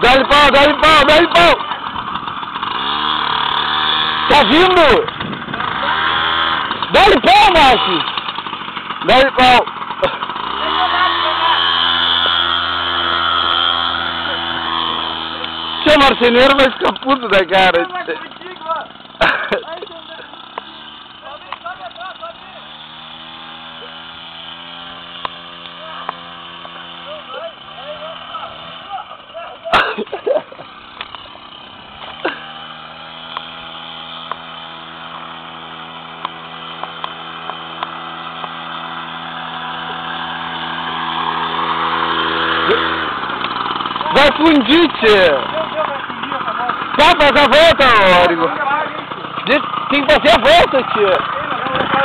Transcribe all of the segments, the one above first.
Dá-lhe pau, dá-lhe pau, dá-lhe pau! Tá vindo? Dá-lhe pau, Márcio! Dá-lhe pau! Seu marceneiro vai ficar puto da cara. Vai fundir, tchê! Vai fazer a volta, Órigo! Tem que fazer a volta, tchê!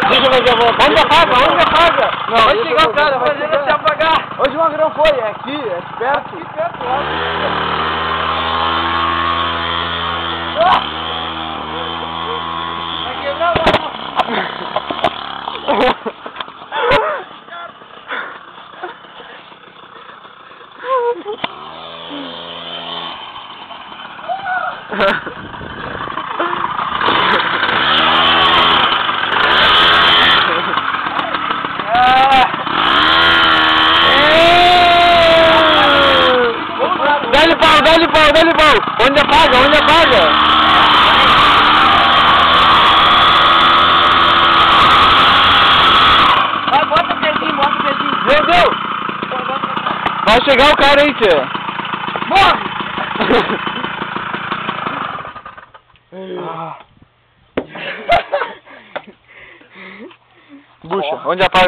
Deixa eu fazer a volta! Onde apaga? Onde apaga? Não, vai chegar o cara, vai fazer você apagar! Hoje o Magrão foi, é aqui, é perto! Aqui perto, lá! Vai quebrar Dá-lhe pau, dá-lhe pau, dá-lhe pau! Onde apaga, onde apaga? Vai, bota o pezinho, bota o pezinho! Meu Deus! Vai chegar o cara aí, tchê! Morre! Bucha, onde apaga?